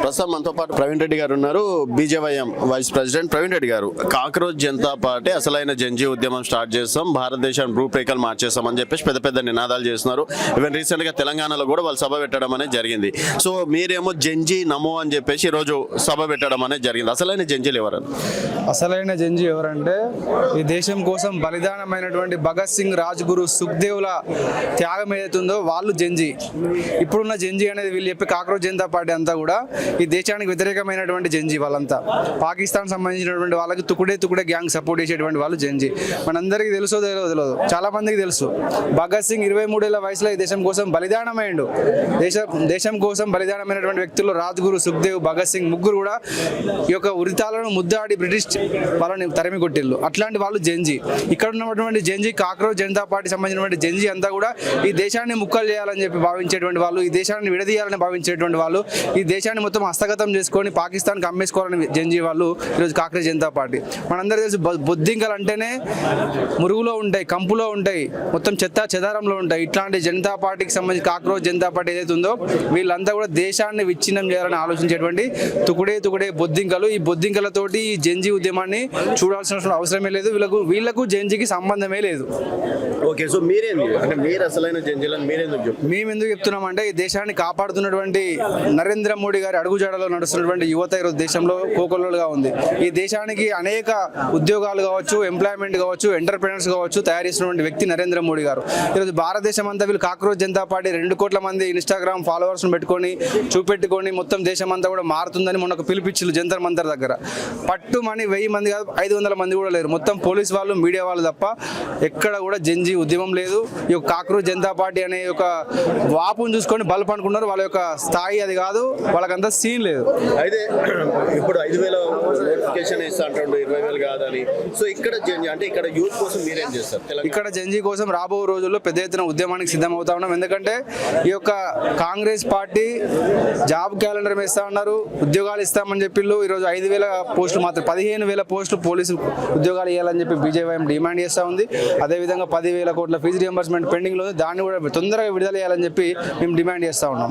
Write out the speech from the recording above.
ప్రస్తుతం మనతో పాటు ప్రవీణ్ రెడ్డి గారు ఉన్నారు, BJYM vice president. Praveen Reddy garu, cockroach Janata party అసలైన జంజీ ఉద్యమం స్టార్ట్ చేస్తాం, భారతదేశాన్ని రూపురేఖలు మార్చేస్తాం అని చెప్పేసి పెద్ద పెద్ద నినాదాలు చేస్తున్నారు. ఈవెన్ రీసెంట్ గా తెలంగాణలో కూడా వాళ్ళు సభ పెట్టడం అనేది జరిగింది. సో మీరేమో జంజీ నమో అని చెప్పేసి ఈ రోజు సభ పెట్టడం అనేది జరిగింది. అసలైన జంజీలు ఎవరు? అసలైన జంజీ ఎవరంటే ఈ దేశం కోసం బలిదానమైనటువంటి భగత్ సింగ్, రాజ్గురు, సుఖ్దేవ్ల త్యాగం ఏదైతుందో వాళ్ళు జంజీ. ఇప్పుడున్న జంజీ అనేది వీళ్ళు చెప్పే కాక్రోచ్ జనతా పార్టీ అంతా కూడా ఈ దేశానికి వ్యతిరేకమైనటువంటి జంజీ. వాళ్ళంతా పాకిస్తాన్ సంబంధించినటువంటి వాళ్ళకి తుకుడే గ్యాంగ్ సపోర్ట్ చేసేటువంటి వాళ్ళు జంజీ. మనందరికీ తెలుసో తెలియదు, చాలా మందికి తెలుసు. భగత్ సింగ్ 23 ఏళ్ల వయసులో ఈ దేశం కోసం బలిదానమైండు. దేశం కోసం బలిదానమైనటువంటి వ్యక్తులు రాజ్గురు, సుఖ్దేవ్, భగత్ సింగ్ ముగ్గురు కూడా ఈ యొక్క ఉరితాలను ముద్దాడి బ్రిటిష్ వాళ్ళని తరిమి కొట్టిళ్ళు. అట్లాంటి వాళ్ళు జంజీ. ఇక్కడ ఉన్నటువంటి జంజీ కాక్రోచ్ జనతా పార్టీ సంబంధించినటువంటి జంజీ అంతా కూడా ఈ దేశాన్ని ముక్కలు చేయాలని చెప్పి భావించేటువంటి వాళ్ళు, ఈ దేశాన్ని విడదీయాలని భావించేటువంటి వాళ్ళు, ఈ దేశాన్ని మొత్తం హస్తగతం చేసుకొని పాకిస్తాన్కి అమ్మేసుకోవాలని జంజీ వాళ్ళు ఈరోజు కాక్రోచ్ జనతా పార్టీ. మనందరికీ తెలుసు, బొద్దింకలు అంటేనే మురుగులో ఉంటాయి, కంపులో ఉంటాయి, మొత్తం చెత్త చెదారంలో ఉంటాయి. ఇట్లాంటి జనతా పార్టీకి సంబంధించి కాక్రోచ్ జనతా పార్టీ ఏదైతే ఉందో వీళ్ళంతా కూడా దేశాన్ని విచ్ఛిన్నం చేయాలని ఆలోచించేటువంటి తుకుడే బొద్దింకలు. ఈ బొద్దింకలతోటి ఈ జంజీ ఉద్యమాన్ని చూడాల్సిన అవసరమే లేదు. వీళ్ళకు జంజీకి సంబంధమే లేదు. ఓకే, సో మీరేంది అంటే మీరు అసలైన జంజీలను మేము ఎందుకు చెప్తున్నామంటే ఈ దేశాన్ని కాపాడుతున్నటువంటి నరేంద్ర మోడీ గారి అడుగుజాడలో నడుస్తున్నటువంటి యువత ఈరోజు దేశంలో కోకొల్లలుగా ఉంది. ఈ దేశానికి అనేక ఉద్యోగాలు కావచ్చు, ఎంప్లాయ్మెంట్ కావచ్చు, ఎంటర్ప్రెనర్స్ కావచ్చు తయారు చేసినటువంటి వ్యక్తి నరేంద్ర మోడీ గారు. ఈరోజు భారతదేశం అంతా వీళ్ళు కాక్రోచ్ జనతా పార్టీ 2 కోట్ల మంది ఇన్స్టాగ్రామ్ ఫాలోవర్స్ను పెట్టుకొని చూపెట్టుకొని మొత్తం దేశం అంతా కూడా మారుతుందని మొన్న ఒక పిలిపిచ్చిలు జంతర్ మంతర్ దగ్గర. పట్టుమని 1000 మంది కాదు, 500 మంది కూడా లేరు. మొత్తం పోలీస్ వాళ్ళు, మీడియా వాళ్ళు తప్ప ఎక్కడ కూడా జంజీ ఉద్యమం లేదు. ఈ యొక్క కాక్రోచ్ జనతా పార్టీ అనే ఒక వాపును చూసుకొని బల్బ్ అనుకున్నారు. వాళ్ళ యొక్క స్థాయి అది కాదు, వాళ్ళకంతా సీన్ లేదు. అయితే ఇప్పుడు 5,000 నోటిఫికేషన్ ఇస్తా అంటాడు, 20,000 కాదని. సో ఇక్కడ జంజీ అంటే ఇక్కడ యూత్ కోసం మీరేం చేస్తారు? ఇక్కడ జంజీ కోసం రాబో రోజుల్లో పెద్ద ఎత్తున ఉద్యమానికి సిద్ధమవుతా ఉన్నాం. ఎందుకంటే ఈ యొక్క కాంగ్రెస్ పార్టీ జాబ్ క్యాలెండర్ వేస్తా ఉన్నారు, ఉద్యోగాలు ఇస్తామని చెప్పిళ్ళు. ఈరోజు 5,000 పోస్టులు మాత్రం 15,000 పోస్టులు పోలీసు ఉద్యోగాలు ఇవ్వాలని చెప్పి బీజేవైఎం డిమాండ్ చేస్తూ ఉంది. అదేవిధంగా 10,000 కోట్ల ఫీజు రియంబర్స్మెంట్ పెండింగ్లో ఉంది, దాన్ని కూడా తొందరగా విడుదల చేయాలని చెప్పి మేము డిమాండ్ చేస్తూ ఉన్నాం.